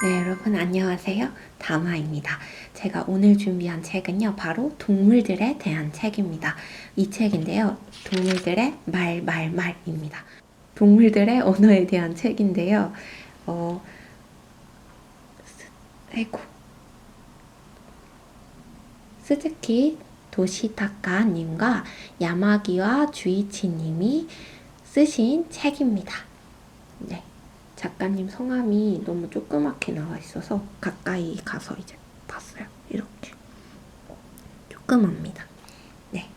네, 여러분 안녕하세요. 다마입니다. 제가 오늘 준비한 책은요, 바로 동물들에 대한 책입니다. 이 책인데요, 동물들의 말입니다. 동물들의 언어에 대한 책인데요, 어, 아이고, 스즈키 도시타카님과 야마기와 주이치님이 쓰신 책입니다. 네. 작가님 성함이 너무 조그맣게 나와 있어서 가까이 가서 이제 봤어요. 이렇게 조그맣니다. 네.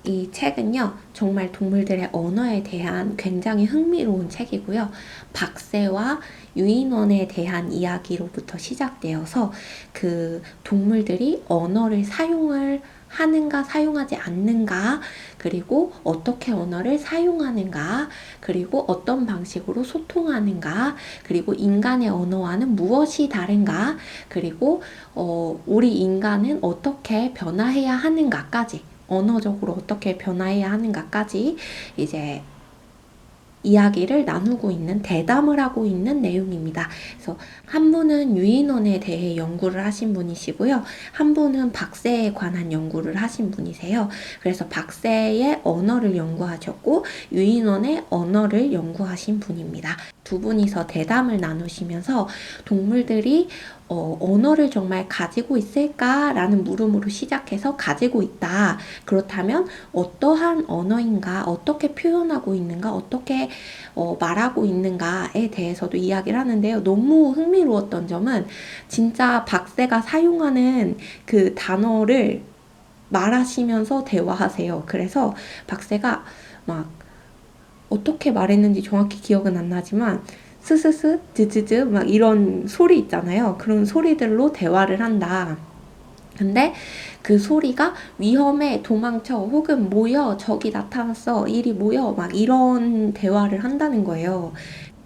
이 책은요, 정말 동물들의 언어에 대한 굉장히 흥미로운 책이고요. 박새와 유인원에 대한 이야기로부터 시작되어서 그 동물들이 언어를 사용을 하는가 사용하지 않는가, 그리고 어떻게 언어를 사용하는가, 그리고 어떤 방식으로 소통하는가, 그리고 인간의 언어와는 무엇이 다른가, 그리고 우리 인간은 어떻게 변화해야 하는가까지, 언어적으로 어떻게 변화해야 하는가까지 이제 이야기를 나누고 있는, 대담을 하고 있는 내용입니다. 그래서 한 분은 유인원에 대해 연구를 하신 분이시고요. 한 분은 박새에 관한 연구를 하신 분이세요. 그래서 박새의 언어를 연구하셨고 유인원의 언어를 연구하신 분입니다. 두 분이서 대담을 나누시면서 동물들이 언어를 정말 가지고 있을까라는 물음으로 시작해서 가지고 있다. 그렇다면 어떠한 언어인가, 어떻게 표현하고 있는가, 어떻게 말하고 있는가에 대해서도 이야기를 하는데요. 너무 흥미로웠던 점은 진짜 박새가 사용하는 그 단어를 말하시면서 대화하세요. 그래서 박새가 막 어떻게 말했는지 정확히 기억은 안 나지만 스스스, 즈즈즈 막 이런 소리 있잖아요. 그런 소리들로 대화를 한다. 근데 그 소리가 위험해, 도망쳐, 혹은 모여, 적이 나타났어, 이리 모여, 막 이런 대화를 한다는 거예요.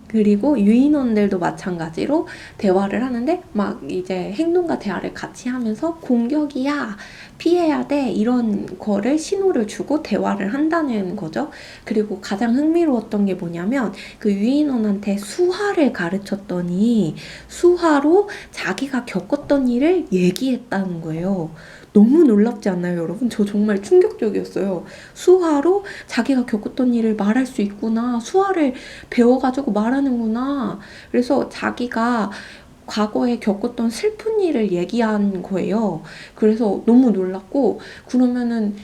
그리고 유인원들도 마찬가지로 대화를 하는데 막 이제 행동과 대화를 같이 하면서 공격이야, 피해야 돼, 이런 거를 신호를 주고 대화를 한다는 거죠. 그리고 가장 흥미로웠던 게 뭐냐면 그 유인원한테 수화를 가르쳤더니 수화로 자기가 겪었던 일을 얘기했다는 거예요. 너무 놀랍지 않나요, 여러분? 저 정말 충격적이었어요. 수화로 자기가 겪었던 일을 말할 수 있구나. 수화를 배워가지고 말하는구나. 그래서 자기가 과거에 겪었던 슬픈 일을 얘기한 거예요. 그래서 너무 놀랐고, 그러면은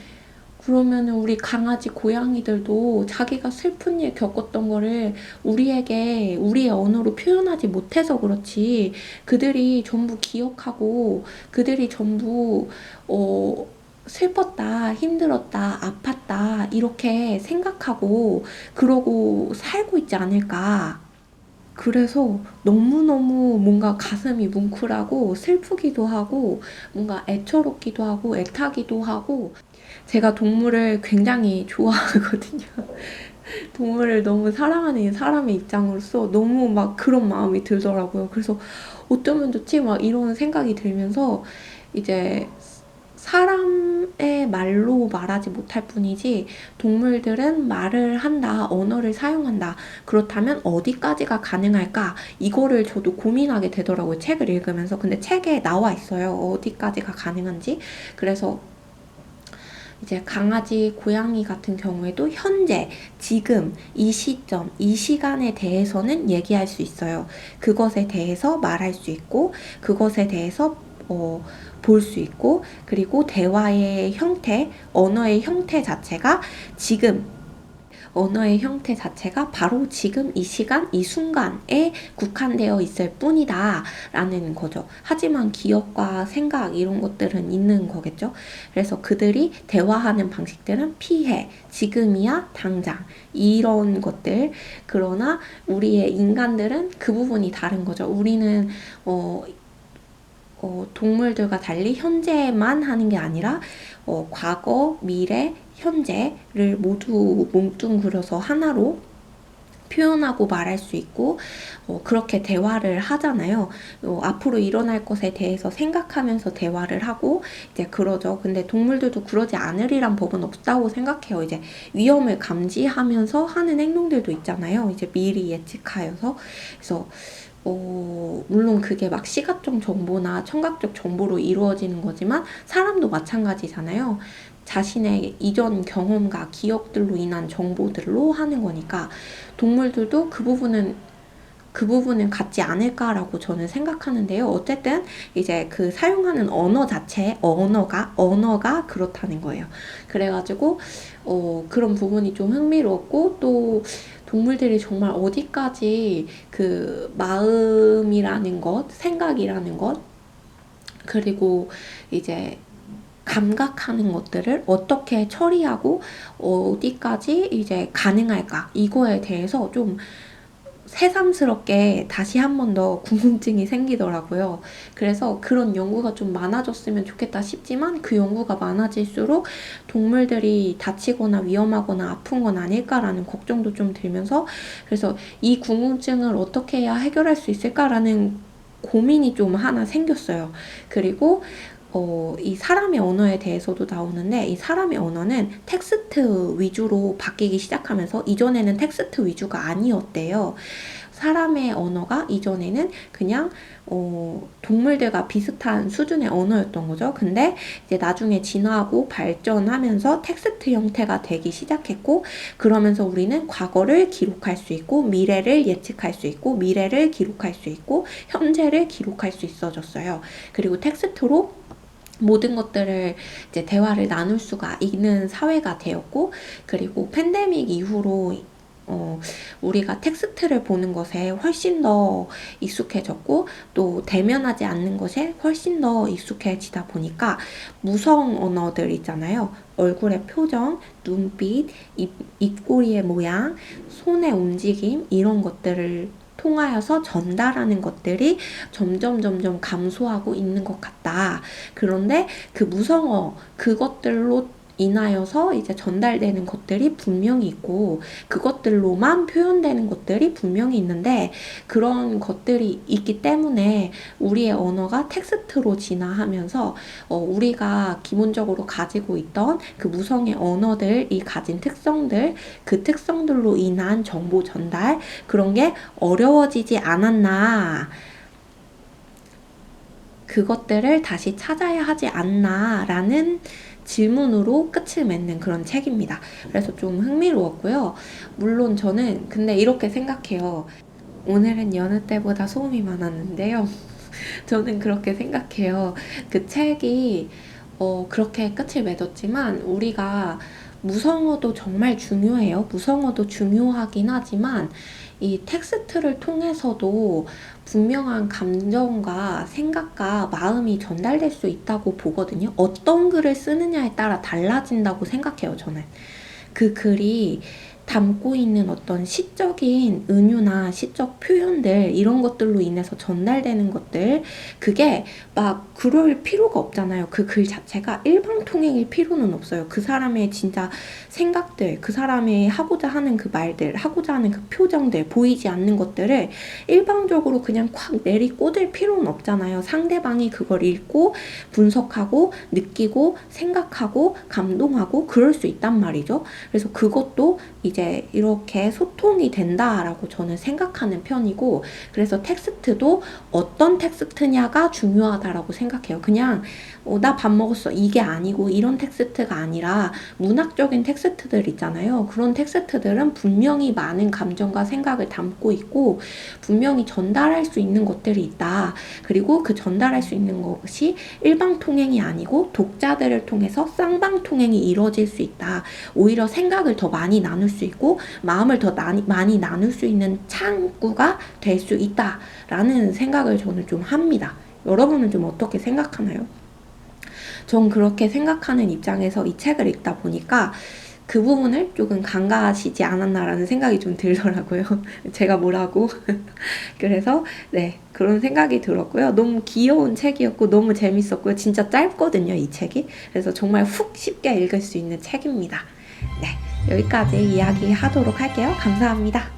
우리 강아지, 고양이들도 자기가 슬픈 일 겪었던 거를 우리에게 우리의 언어로 표현하지 못해서 그렇지, 그들이 전부 기억하고, 그들이 전부, 슬펐다, 힘들었다, 아팠다, 이렇게 생각하고, 그러고 살고 있지 않을까. 그래서 너무너무 뭔가 가슴이 뭉클하고 슬프기도 하고 뭔가 애처롭기도 하고 애타기도 하고, 제가 동물을 굉장히 좋아하거든요. 동물을 너무 사랑하는 사람의 입장으로서 너무 막 그런 마음이 들더라고요. 그래서 어쩌면 좋지? 막 이런 생각이 들면서 이제 사람의 말로 말하지 못할 뿐이지 동물들은 말을 한다, 언어를 사용한다. 그렇다면 어디까지가 가능할까? 이거를 저도 고민하게 되더라고요. 책을 읽으면서. 근데 책에 나와 있어요. 어디까지가 가능한지. 그래서 이제 강아지, 고양이 같은 경우에도 현재, 지금, 이 시점, 이 시간에 대해서는 얘기할 수 있어요. 그것에 대해서 말할 수 있고, 그것에 대해서 볼 수 있고, 그리고 대화의 형태, 언어의 형태 자체가 지금, 언어의 형태 자체가 바로 지금 이 시간, 이 순간에 국한되어 있을 뿐이다 라는 거죠. 하지만 기억과 생각 이런 것들은 있는 거겠죠. 그래서 그들이 대화하는 방식들은 피해, 지금이야, 당장 이런 것들. 그러나 우리의 인간들은 그 부분이 다른 거죠. 우리는 동물들과 달리 현재만 하는 게 아니라 과거, 미래, 현재를 모두 뭉뚱그려서 하나로 표현하고 말할 수 있고 그렇게 대화를 하잖아요. 앞으로 일어날 것에 대해서 생각하면서 대화를 하고 이제 그러죠. 근데 동물들도 그러지 않으리란 법은 없다고 생각해요. 이제 위험을 감지하면서 하는 행동들도 있잖아요. 이제 미리 예측하여서. 그래서 물론 그게 막 시각적 정보나 청각적 정보로 이루어지는 거지만 사람도 마찬가지잖아요. 자신의 이전 경험과 기억들로 인한 정보들로 하는 거니까 동물들도 그 부분은 같지 않을까라고 저는 생각하는데요. 어쨌든 이제 그 사용하는 언어 자체, 언어가 그렇다는 거예요. 그래가지고 그런 부분이 좀 흥미로웠고, 또 동물들이 정말 어디까지 그 마음이라는 것, 생각이라는 것, 그리고 이제 감각하는 것들을 어떻게 처리하고 어디까지 이제 가능할까, 이거에 대해서 좀 새삼스럽게 다시 한 번 더 궁금증이 생기더라고요. 그래서 그런 연구가 좀 많아졌으면 좋겠다 싶지만, 그 연구가 많아질수록 동물들이 다치거나 위험하거나 아픈 건 아닐까라는 걱정도 좀 들면서, 그래서 이 궁금증을 어떻게 해야 해결할 수 있을까라는 고민이 좀 하나 생겼어요. 그리고 이 사람의 언어에 대해서도 나오는데, 이 사람의 언어는 텍스트 위주로 바뀌기 시작하면서 이전에는 텍스트 위주가 아니었대요. 사람의 언어가 이전에는 그냥 동물들과 비슷한 수준의 언어였던 거죠. 근데 이제 나중에 진화하고 발전하면서 텍스트 형태가 되기 시작했고, 그러면서 우리는 과거를 기록할 수 있고, 미래를 예측할 수 있고, 미래를 기록할 수 있고, 현재를 기록할 수 있어졌어요. 그리고 텍스트로 모든 것들을 이제 대화를 나눌 수가 있는 사회가 되었고, 그리고 팬데믹 이후로 우리가 텍스트를 보는 것에 훨씬 더 익숙해졌고, 또 대면하지 않는 것에 훨씬 더 익숙해지다 보니까 무성 언어들 있잖아요. 얼굴의 표정, 눈빛, 입꼬리의 모양, 손의 움직임, 이런 것들을 통하여서 전달하는 것들이 점점 감소하고 있는 것 같다. 그런데 그 무성어, 그것들로 인하여서 이제 전달되는 것들이 분명히 있고, 그것들로만 표현되는 것들이 분명히 있는데, 그런 것들이 있기 때문에 우리의 언어가 텍스트로 진화하면서 우리가 기본적으로 가지고 있던 그 무성의 언어들이 가진 특성들, 그 특성들로 인한 정보 전달, 그런 게 어려워지지 않았나, 그것들을 다시 찾아야 하지 않나라는 질문으로 끝을 맺는 그런 책입니다. 그래서 좀 흥미로웠고요. 물론 저는 근데 이렇게 생각해요. 오늘은 여느 때보다 소음이 많았는데요. 저는 그렇게 생각해요. 그 책이 그렇게 끝을 맺었지만, 우리가 무성어도 정말 중요해요. 무성어도 중요하긴 하지만 이 텍스트를 통해서도 분명한 감정과 생각과 마음이 전달될 수 있다고 보거든요. 어떤 글을 쓰느냐에 따라 달라진다고 생각해요, 저는. 그 글이 담고 있는 어떤 시적인 은유나 시적 표현들, 이런 것들로 인해서 전달되는 것들, 그게 막 그럴 필요가 없잖아요. 그 글 자체가 일방통행일 필요는 없어요. 그 사람의 진짜 생각들, 그 사람이 하고자 하는 그 말들, 하고자 하는 그 표정들, 보이지 않는 것들을 일방적으로 그냥 콱 내리꽂을 필요는 없잖아요. 상대방이 그걸 읽고 분석하고 느끼고 생각하고 감동하고 그럴 수 있단 말이죠. 그래서 그것도 이제 이렇게 소통이 된다라고 저는 생각하는 편이고, 그래서 텍스트도 어떤 텍스트냐가 중요하다라고 생각해요. 그냥 나 밥 먹었어, 이게 아니고, 이런 텍스트가 아니라 문학적인 텍스트들 있잖아요. 그런 텍스트들은 분명히 많은 감정과 생각을 담고 있고, 분명히 전달할 수 있는 것들이 있다. 그리고 그 전달할 수 있는 것이 일방통행이 아니고 독자들을 통해서 쌍방통행이 이루어질 수 있다. 오히려 생각을 더 많이 나눌 수 있고 마음을 더 많이 나눌 수 있는 창구가 될 수 있다라는 생각을 저는 좀 합니다. 여러분은 좀 어떻게 생각하나요? 전 그렇게 생각하는 입장에서 이 책을 읽다 보니까 그 부분을 조금 간과하시지 않았나라는 생각이 좀 들더라고요. 제가 뭐라고. 그래서 네, 그런 생각이 들었고요. 너무 귀여운 책이었고 너무 재밌었고요. 진짜 짧거든요, 이 책이. 그래서 정말 훅 쉽게 읽을 수 있는 책입니다. 네, 여기까지 이야기하도록 할게요. 감사합니다.